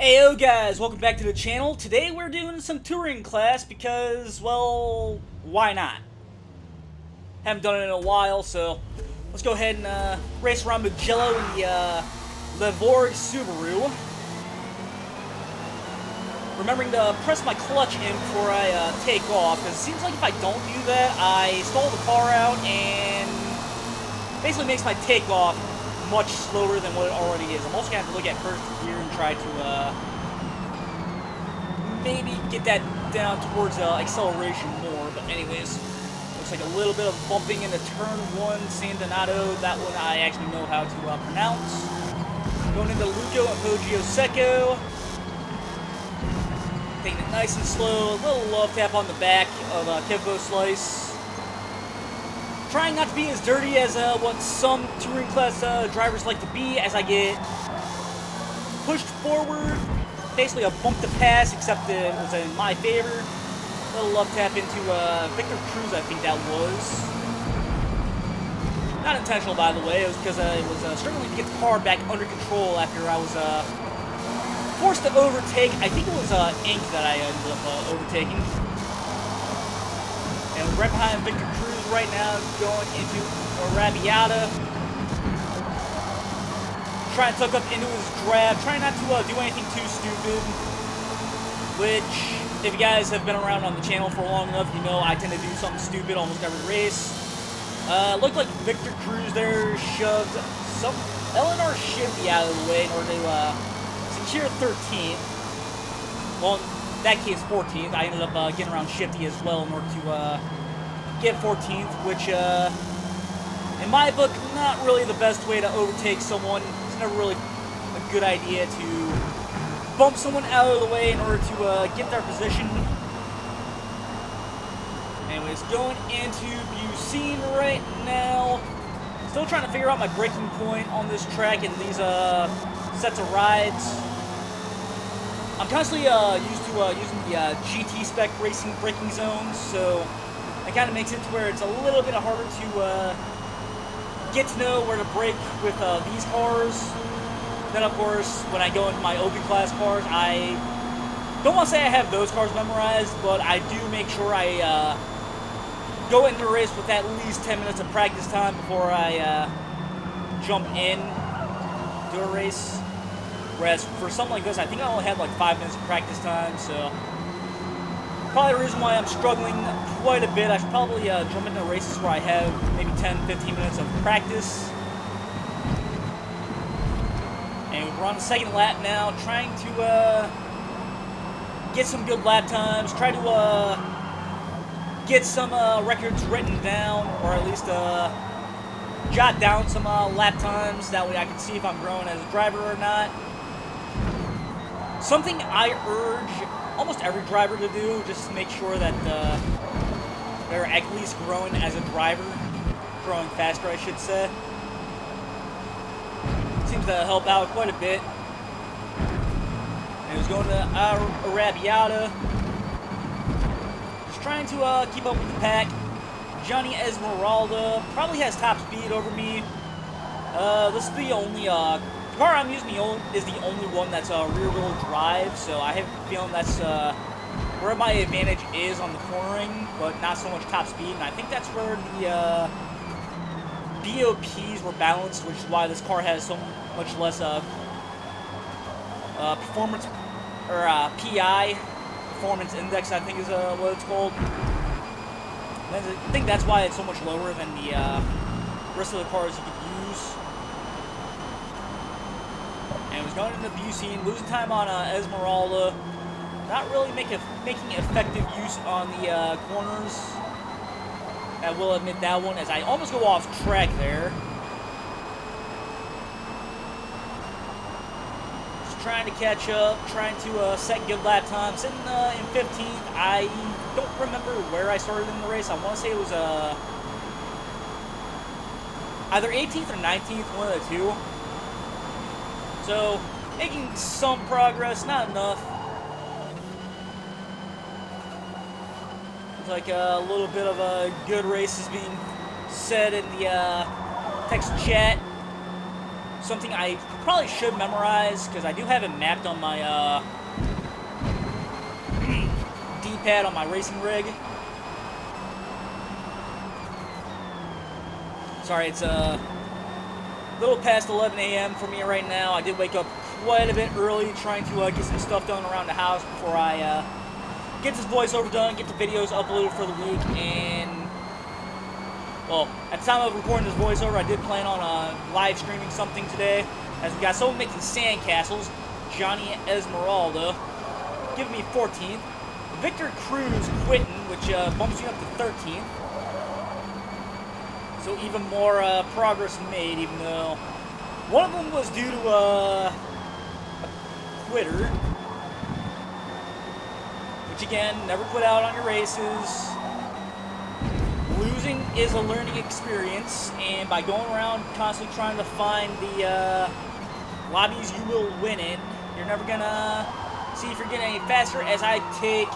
Heyo guys, welcome back to the channel. Today we're doing some touring class because, well, why not? Haven't done it in a while, so let's go ahead and race around Mugello in the Levorg Subaru. Remembering to press my clutch in before I take off, because it seems like if I don't do that, I stall the car out and basically makes my takeoff much slower than what it already is. I'm also going to have to look at first gear and try to maybe get that down towards acceleration more. But anyways, looks like a little bit of bumping into turn 1, San Donato. That one I actually know how to pronounce. Going into Luco and Poggio Secco. Taking it nice and slow. A little love tap on the back of Kevbo Slice. Trying not to be as dirty as what some touring class drivers like to be, as I get pushed forward. Basically a bump to pass, except it was in my favor. A little love tap into Victor Cruz, I think that was. Not intentional, by the way. It was because I was struggling to get the car back under control after I was forced to overtake. I think it was Ink that I ended up overtaking. And right behind Victor Cruz right now, going into Arrabbiata. Trying to tuck up into his grab. Trying not to do anything too stupid. Which, if you guys have been around on the channel for long enough, you know I tend to do something stupid almost every race. Looked like Victor Cruz there shoved some Eleanor Shifty out of the way in order to secure 13th. Well, in that case, 14th. I ended up getting around Shifty as well in order to get 14th, which, in my book, not really the best way to overtake someone. It's never really a good idea to bump someone out of the way in order to get their position. Anyways, going into Bucine right now. Still trying to figure out my braking point on this track and these sets of rides. I'm constantly used to using the GT spec racing braking zones, so it kind of makes it to where it's a little bit harder to get to know where to brake with these cars. Then, of course, when I go into my open class cars, I don't want to say I have those cars memorized, but I do make sure I go into a race with at least 10 minutes of practice time before I jump in to a race. Whereas for something like this, I think I only had like 5 minutes of practice time, so probably the reason why I'm struggling quite a bit. I should probably jump into races where I have maybe 10-15 minutes of practice. And we're on the second lap now, trying to get some good lap times, try to get some records written down, or at least jot down some lap times. That way I can see if I'm growing as a driver or not. Something I urge almost every driver to do, just to make sure that they're at least growing as a driver, growing faster, I should say. Seems to help out quite a bit. And he's going to Arrabbiata. Just trying to keep up with the pack. Johnny Esmeralda probably has top speed over me. This is the only the car I'm using is the only one that's rear-wheel drive, so I have a feeling that's where my advantage is on the cornering, but not so much top speed. And I think that's where the BOPs were balanced, which is why this car has so much less performance, or PI, performance index, I think is what it's called. And I think that's why it's so much lower than the rest of the cars you could use. And it was going into Bucine, losing time on Esmeralda. Not really making effective use on the corners. I will admit that one, as I almost go off track there. Just trying to catch up, trying to set good lap time. Sitting in 15th. I don't remember where I started in the race. I want to say it was either 18th or 19th, one of the two. So, making some progress, not enough. Looks like a little bit of a good race is being said in the text chat. something I probably should memorize, because I do have it mapped on my D-pad on my racing rig. Sorry, it's a little past 11 a.m. for me right now. I did wake up quite a bit early trying to get some stuff done around the house before I get this voiceover done, get the videos uploaded for the week, and, well, at the time of recording this voiceover, I did plan on live streaming something today, as we got someone making sandcastles, Johnny Esmeralda, giving me 14th, Victor Cruz quitting, which bumps you up to 13th, so even more progress made, even though one of them was due to a quitter, which again, never quit out on your races. Losing is a learning experience, and by going around constantly trying to find the lobbies you will win in, you're never gonna see if you're getting any faster. As I take,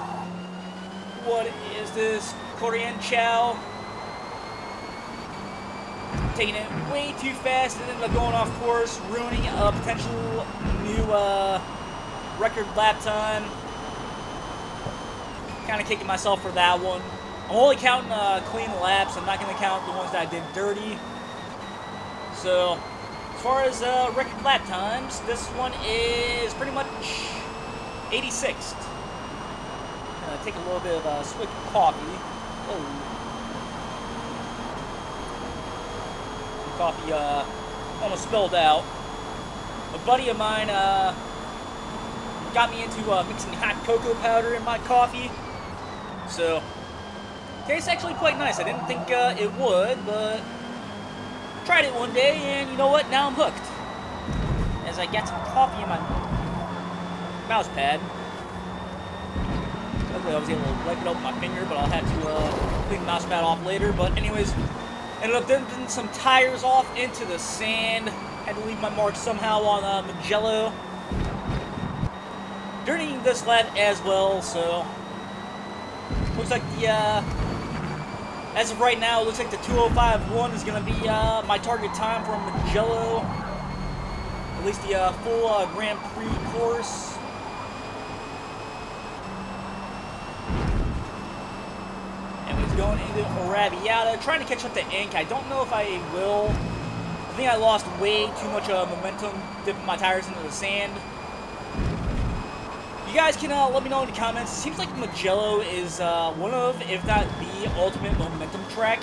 what is this, Korean Chow, taking it way too fast and ended up going off course, ruining a potential new record lap time. Kind of kicking myself for that one. I'm only counting clean laps. I'm not going to count the ones that I did dirty. So, as far as record lap times, this one is pretty much 86th. I'm going to take a little bit of a swig of coffee. Oh. Coffee almost spilled out. A buddy of mine got me into mixing hot cocoa powder in my coffee. So, tastes actually quite nice. I didn't think it would, but tried it one day, and you know what? Now I'm hooked. As I got some coffee in my mouse pad. Luckily, I was able to wipe it off my finger, but I'll have to clean the mouse pad off later. But anyways, ended up dumping some tires off into the sand. Had to leave my mark somehow on Mugello. During this lap as well, so looks like the, as of right now, it looks like the 2:05.1 is going to be my target time for Mugello. At least the full Grand Prix course. And he's going into Arrabbiata, trying to catch up to Ink. I don't know if I will. I think I lost way too much momentum dipping my tires into the sand. You guys can let me know in the comments. It seems like Mugello is one of, if not the ultimate momentum track.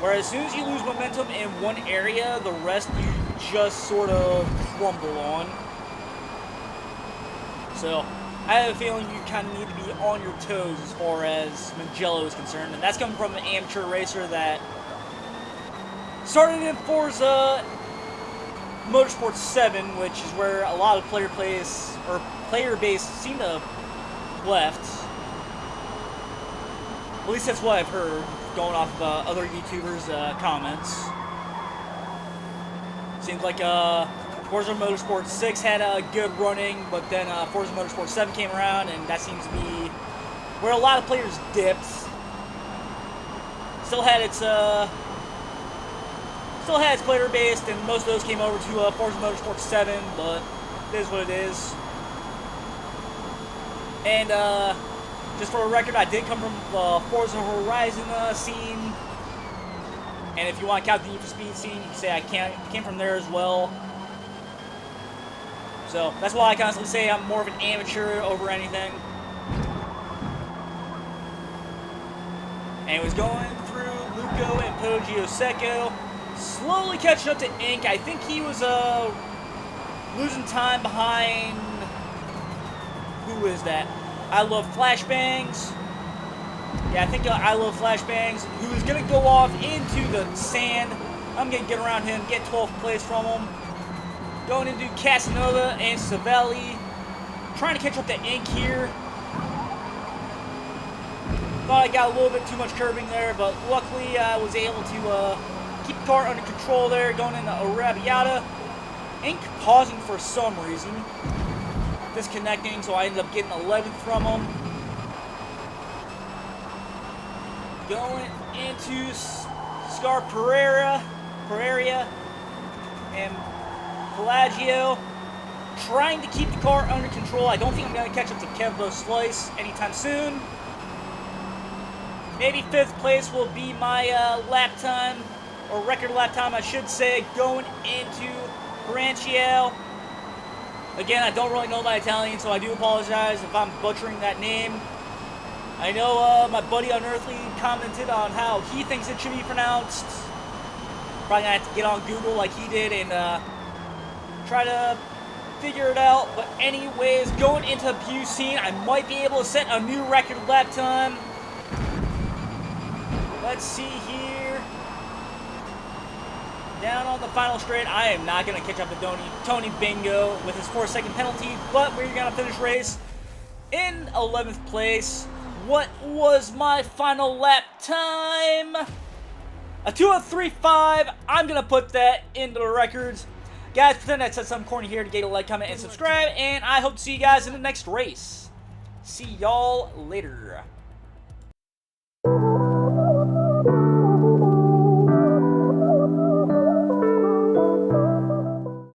Where as soon as you lose momentum in one area, the rest you just sort of crumble on. So, I have a feeling you kind of need to be on your toes as far as Mugello is concerned. And that's coming from an amateur racer that started in Forza Motorsport 7, which is where a lot of player base seem to have left. At least that's what I've heard, going off of other YouTubers' comments. Seems like Forza Motorsport 6 had a good running, but then Forza Motorsport 7 came around, and that seems to be where a lot of players dipped. Still had its player base, and most of those came over to Forza Motorsport 7, but it is what it is. And just for a record, I did come from the Forza Horizon scene. And if you want to count the Need for Speed scene, you can say I came from there as well. So that's why I constantly say I'm more of an amateur over anything. And it was going through Luco and Poggio Secco, slowly catching up to Ink. I think he was losing time behind. Who is that? I Love Flashbangs. Yeah, I think I Love Flashbangs, who is going to go off into the sand. I'm going to get around him, get 12th place from him. Going into Casanova and Savelli. Trying to catch up to Ink here. Thought I got a little bit too much curbing there, but luckily I was able to keep the car under control there, going into Arrabbiata. Ink pausing for some reason. Disconnecting, so I ended up getting 11th from him. Going into Scar Pereira, and Pelagio. Trying to keep the car under control. I don't think I'm going to catch up to Kev Slice anytime soon. Maybe 5th place will be my lap time, or record lap time, I should say, going into Garancio. Again, I don't really know my Italian, so I do apologize if I'm butchering that name. I know my buddy Unearthly commented on how he thinks it should be pronounced. Probably going to have to get on Google like he did and try to figure it out. But anyways, going into Bucine, I might be able to set a new record lap time. Let's see here. Down on the final straight, I am not going to catch up to Tony Bingo with his 4-second penalty, but we're going to finish race in 11th place. What was my final lap time? A 2:03.5. I'm going to put that into the records. Guys, pretend I said something corny here to get a like, comment, and subscribe, and I hope to see you guys in the next race. See y'all later.